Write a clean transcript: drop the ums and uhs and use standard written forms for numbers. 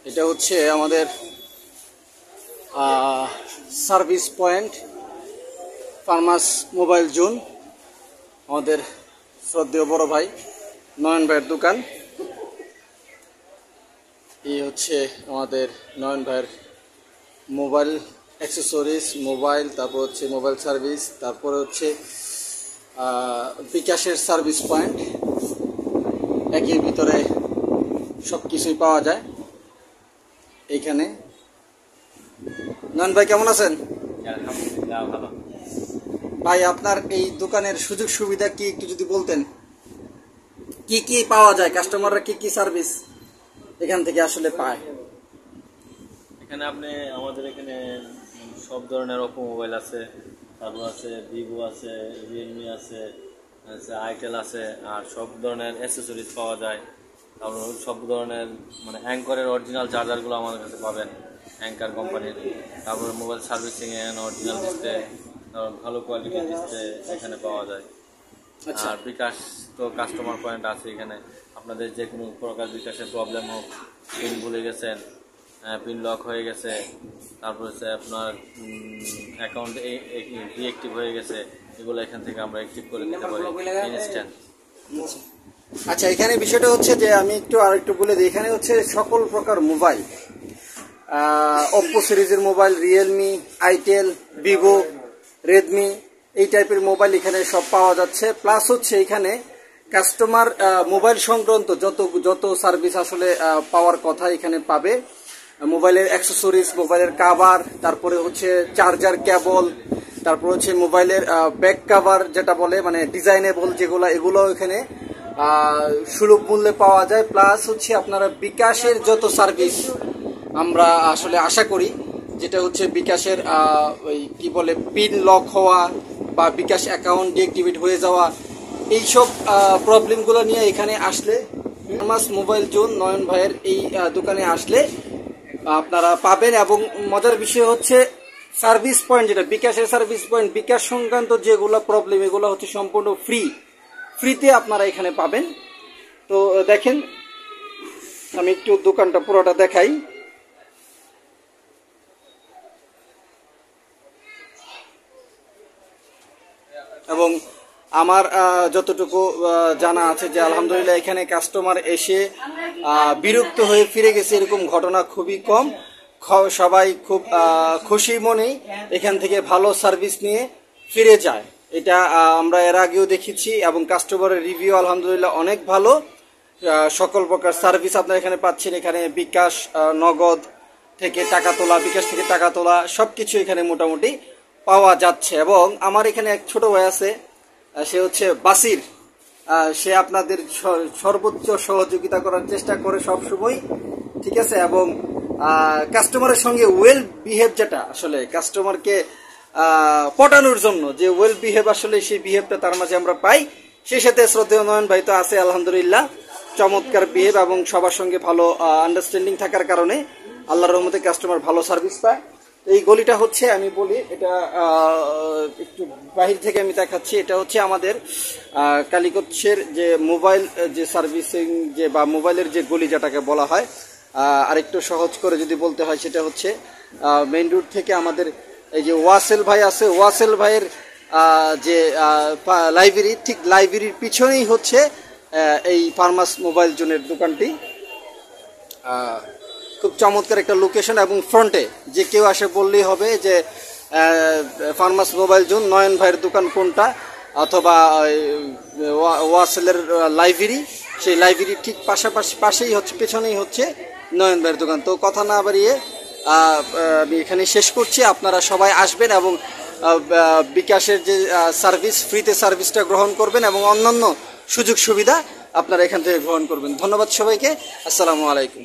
এটা হচ্ছে আমাদের সার্ভিস পয়েন্ট ফার্মাস মোবাইল জোন। আমাদের শ্রদ্ধেয় বড় ভাই নয়ন ভাইয়ের দোকান। এই হচ্ছে আমাদের নয়ন ভাইয়ের মোবাইল অ্যাক্সেসরিজ, মোবাইল, তারপর হচ্ছে মোবাইল সার্ভিস, তারপরে হচ্ছে বিকাশের সার্ভিস পয়েন্ট। একই ভিতরে সব কিছুই পাওয়া যায় এইখানে। নয়ন ভাই কেমন আছেন? আলহামদুলিল্লাহ ভালো। ভাই আপনার এই দোকানের সুযোগ সুবিধা কি একটু যদি বলতেন, কি কি পাওয়া যায়, কাস্টমাররা কি কি সার্ভিস এখান থেকে আসলে পায়? এখানে আপনি আমাদের এখানে সব ধরনের ওপো মোবাইল আছে, তারপর আছে ভিভো আছে, রিয়েলমি আছে, আইটেল আছে, আর সব ধরনের অ্যাক্সেসরিজ পাওয়া যায়। তারপর সব ধরনের মানে অ্যাঙ্করের অরিজিনাল চার্জারগুলো আমাদের কাছে পাবেন, অ্যাঙ্কার কোম্পানির। তারপর mobile servicing and original display, ভালো কোয়ালিটির ডিসপ্লে এখানে পাওয়া যায়। আর বিকাশ তো কাস্টমার পয়েন্ট আছে এখানে। আপনাদের যে কোনো প্রকার বিকাশের প্রবলেম হোক, পিন ভুলে গেছেন, পিন লক হয়ে গেছে, তারপর হচ্ছে আপনার অ্যাকাউন্ট ডিঅ্যাক্টিভ হয়ে গেছে, এগুলো এখান থেকে আমরা অ্যাক্টিভ করে দিতে পারি ইনস্ট্যান্ট। আচ্ছা, এখানে বিষয়টা হচ্ছে যে আমি আরেকটু বলে দিই, এখানে হচ্ছে সকল প্রকার মোবাইল, ওপ্পো সিরিজের mobile, Realme, itel, Vivo, Redmi, এই টাইপের মোবাইল এখানে সব পাওয়া যাচ্ছে। প্লাস হচ্ছে এখানে কাস্টমার মোবাইল সংক্রান্ত যত সার্ভিস আসলে পাওয়ার কথা এখানে পাবে। মোবাইলের অ্যাক্সেসরিজ, মোবাইলের কাভার, তারপরে হচ্ছে চার্জার কেবল, তারপর হচ্ছে মোবাইলের ব্যাক কাভার যেটা বলে মানে ডিজাইনেবল যেগুলো, এগুলো এখানে সুলভ মূল্যে পাওয়া যায়। প্লাস হচ্ছে আপনারা বিকাশের যত সার্ভিস আমরা আসলে আশা করি, যেটা হচ্ছে বিকাশের ওই কি বলে পিন লক হওয়া বা বিকাশ অ্যাকাউন্ট ডিঅ্যাক্টিভেট হয়ে যাওয়া, এইসব প্রবলেমগুলো নিয়ে এখানে আসলে ফার্মাস মোবাইল জোন নয়ন ভাইয়ের এই দোকানে আসলে আপনারা পাবেন। এবং মজার বিষয় হচ্ছে সার্ভিস পয়েন্ট, যেটা বিকাশের সার্ভিস পয়েন্ট, বিকাশ সংক্রান্ত যেগুলো প্রবলেম এগুলো হচ্ছে সম্পূর্ণ ফ্রিতে আপনারা এখানে পাবেন। তো দেখেন, আমি একটু দোকানটা পুরোটা দেখাই। এবং আমার যতটুকু জানা আছে যে আলহামদুলিল্লাহ এখানে কাস্টমার এসে বিরক্ত হয়ে ফিরে গেছে এরকম ঘটনা খুবই কম। সবাই খুব খুশি মনেই এখান থেকে ভালো সার্ভিস নিয়ে ফিরে যায়। এটা আমরা এর আগেও দেখেছি এবং কাস্টমারের রিভিউ আলহামদুলিল্লাহ অনেক ভালো। সকল প্রকার সার্ভিস আপনারা এখানে পাচ্ছেন। এখানে বিকাশ, নগদ থেকে টাকা তোলা, বিকাশ থেকে টাকা তোলা, সবকিছু এখানে মোটামুটি পাওয়া যাচ্ছে। এবং আমার এখানে এক ছোট ভাই আছে, সে হচ্ছে বাসির। সে আপনাদের সর্বোচ্চ সহযোগিতা করার চেষ্টা করে সবসময়, ঠিক আছে। এবং কাস্টমারের সঙ্গে ওয়েল বিহেভ, যেটা আসলে কাস্টমারকে পটানোর জন্য যে ওয়েল বিহেভ, আসলে সেই বিহেভটা তার মাঝে আমরা পাই। সেই সাথে শ্রদ্ধেয় নয়ন ভাই তো আছে আলহামদুলিল্লাহ, চমৎকার বিহেভ এবং সবার সঙ্গে ভালো আন্ডারস্ট্যান্ডিং থাকার কারণে আল্লাহর রহমতে কাস্টমার ভালো সার্ভিস পায়। এই গলিটা হচ্ছে, আমি বলি এটা একটু বাহির থেকে আমি দেখাচ্ছি, এটা হচ্ছে আমাদের কালিকচ্ছের যে মোবাইল যে সার্ভিসিং যে বা মোবাইলের যে গলি যেটাকে বলা হয়, আরেকটু সহজ করে যদি বলতে হয় সেটা হচ্ছে মেইন রোড থেকে আমাদের এই যে ওয়াসেল ভাই আছে, ওয়াসেল ভাইয়ের যে লাইব্রেরি, ঠিক লাইব্রেরির পিছনেই হচ্ছে এই ফার্মাস মোবাইল জোনের দোকানটি। খুব চমৎকার একটা লোকেশন এবং ফ্রন্টে যে কেউ আসে বললেই হবে যে ফার্মাস মোবাইল জোন, নয়ন ভাইয়ের দোকান কোনটা, অথবা ওয়াসেলের লাইব্রেরি, সেই লাইব্রেরির ঠিক পাশেই হচ্ছে, পেছনেই হচ্ছে নয়ন ভাইয়ের দোকান। তো কথা না বাড়িয়ে আমি এখানে শেষ করছি। আপনারা সবাই আসবেন এবং বিকাশের যে সার্ভিস, ফ্রিতে সার্ভিসটা গ্রহণ করবেন এবং অন্যান্য সুযোগ সুবিধা আপনারা এখান থেকে গ্রহণ করবেন। ধন্যবাদ সবাইকে। আসসালামু আলাইকুম।